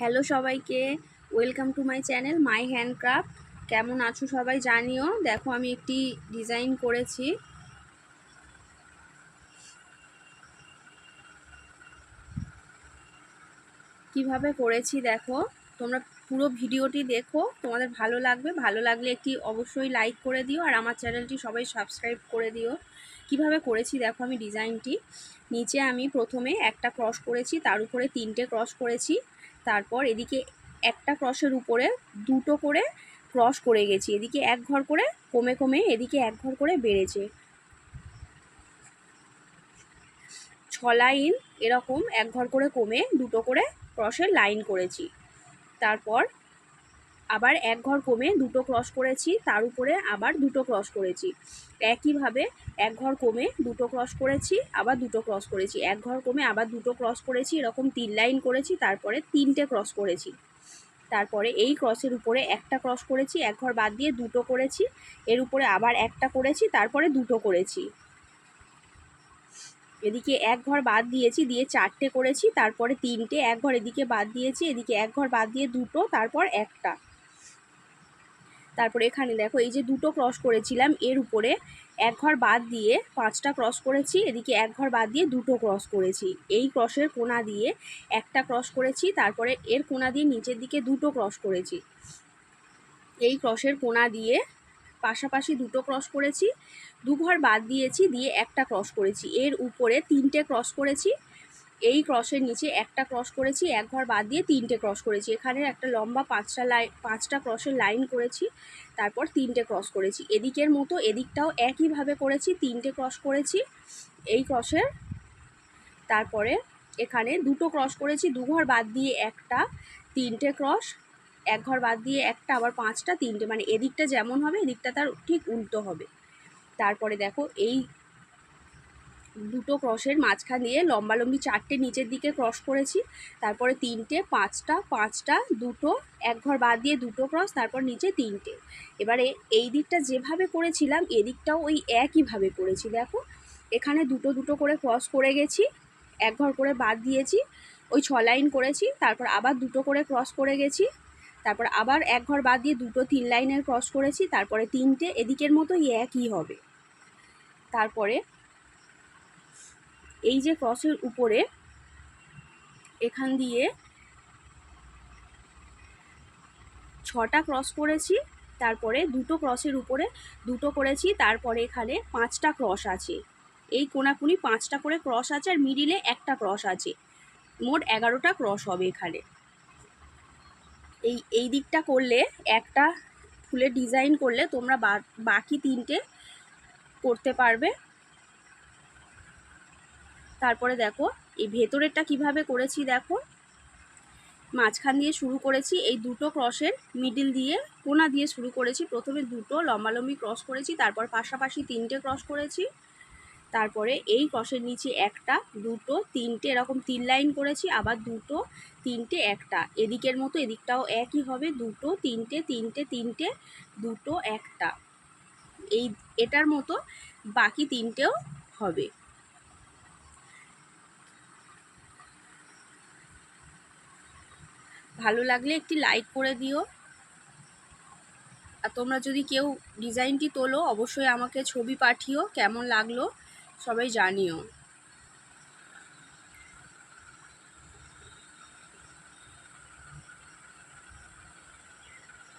Hello সবাইকে, welcome to my channel my handcraft. কেমন আছো সবাই জানিও। দেখো আমি একটি ডিজাইন করেছি। কিভাবে করেছি দেখো, তোমরা পুরো ভিডিওটি দেখো, তোমাদের ভালো লাগবে। ভালো লাগলে একটি অবশ্যই লাইক করে দিও, আর আমার চ্যানেলটি সবাই সাবস্ক্রাইব করে দিও। কিভাবে করেছি দেখো আমি ডিজাইনটি। নিচে আমি প্রথমে একটা ক্রস করেছি, তার উপরে 3টে ক্রস করেছি। তারপর এদিকে একটা ক্রসের উপরে 2টো করে ক্রস করে গেছি। এদিকে এক ঘর করে কমে কমে এদিকে এক ঘর করে বেড়েছে। 6 লাইন এরকম এক ঘর করে কমে 2টো করে ক্রসের লাইন করেছি। তারপর আবার এক ঘর কমে 2টো ক্রস করেছি, তার উপরে আবার 2টো ক্রস করেছি। একইভাবে এক ঘর কমে 2টো ক্রস করেছি, আবার 2টো ক্রস করেছি, এক ঘর কমে আবার 2টো ক্রস করেছি, এরকম 3 লাইন করেছি। তারপরে 3টে ক্রস করেছি। তারপরে এই ক্রসের উপরে একটা ক্রস করেছি, এক ঘর বাদ দিয়ে 2টো করেছি, এর উপরে আবার একটা করেছি, তারপরে 2টো করেছি। এদিকে এক ঘর বাদ দিয়েছি, দিয়ে 4টে করেছি, তারপরে 3টে, এক ঘর এদিকে বাদ দিয়েছি, এদিকে এক ঘর বাদ দিয়ে 2টো, তারপর একটা। তারপরে এখানে দেখো এই যে 2টো ক্রস করেছিলাম, এর উপরে এক ঘর বাদ দিয়ে 5টা ক্রস করেছি, এদিকে এক ঘর বাদ দিয়ে 2টো ক্রস করেছি। এই ক্রসের কোণা দিয়ে একটা ক্রস করেছি, তারপরে এর কোণা দিয়ে নিচের দিকে 2টো ক্রস করেছি। এই ক্রসের কোণা দিয়ে পাশাপাশি 2টো ক্রস করেছি, 2 ঘর বাদ দিয়েছি, দিয়ে একটা ক্রস করেছি। এর উপরে 3টে ক্রস করেছি, এই ক্রসের নিচে একটা ক্রস করেছি, এক ঘর বাদ দিয়ে 3টে ক্রস করেছি। এখানে একটা লম্বা 5টা ক্রসের লাইন করেছি, তারপর 3টে ক্রস করেছি। এদিকের মতো এদিকটাও একইভাবে করেছি, 3টে ক্রস করেছি এই ক্রসের। তারপরে এখানে 2টো ক্রস করেছি, 2 ঘর বাদ দিয়ে একটা, 3টে ক্রস, এক ঘর বাদ দিয়ে একটা, আবার 5টা, 3টে, মানে এদিকটা যেমন হবে এদিকটা তার ঠিক উল্টো হবে। তারপরে দেখো এই 2টো ক্রসের মাঝখান দিয়ে লম্বালম্বি 4টে নিচের দিকে ক্রস করেছি, তারপরে 3টে, 5টা, 2টো, এক ঘর বাদ দিয়ে 2টো ক্রস, তারপর নিচে 3টে। এবারে এই দিকটা যেভাবে করেছিলাম এদিকটাও ওই একইভাবে করেছি। দেখো এখানে 2টো করে ক্রস করে গেছি, এক ঘর করে বাদ দিয়েছি, ওই 6 লাইন করেছি, তারপর আবার 2টো করে ক্রস করে গেছি, তারপর আবার এক ঘর বাদ দিয়ে 2টো 3 লাইনের ক্রস করেছি, তারপরে 3টে, এদিকের মতো একই হবে। তারপরে এই যে ক্রসের উপরে এখান দিয়ে 6টা ক্রস করেছি, তারপরে 2টো ক্রসের উপরে 2টো করেছি, তারপরে এখানে 5টা ক্রস আছে, এই কোনাকুনি 5টা করে ক্রস আছে, আর মিডিলে একটা ক্রস আছে, মোট 11টা ক্রস হবে এখানে। এই দিকটা করলে, একটা ফুলের ডিজাইন করলে তোমরা বাকি 3টে করতে পারবে। তারপরে দেখো এই ভেতরেরটা কিভাবে করেছি দেখো। মাঝখান দিয়ে শুরু করেছি, এই 2টো ক্রসের মিডিল দিয়ে কোণা দিয়ে শুরু করেছি। প্রথমে 2টো লম্বালম্বি ক্রস করেছি, তারপর পাশাপাশি 3টে ক্রস করেছি, তারপরে এই ক্রসের নিচে একটা, 2টো, 3টে, এরকম 3 লাইন করেছি, আবার 2টো, 3টে, একটা। এদিকের মতো এদিকটাও একই হবে, 2টো, 3টে, 3টে, 3টে, 2টো, একটা। এটার মতো বাকি 3টেও হবে। ভালো লাগলে একটি লাইক করে দিও, আর তোমরা যদি কেউ ডিজাইনটি তোলো অবশ্যই আমাকে ছবি পাঠিও, কেমন লাগলো সবাই জানিও।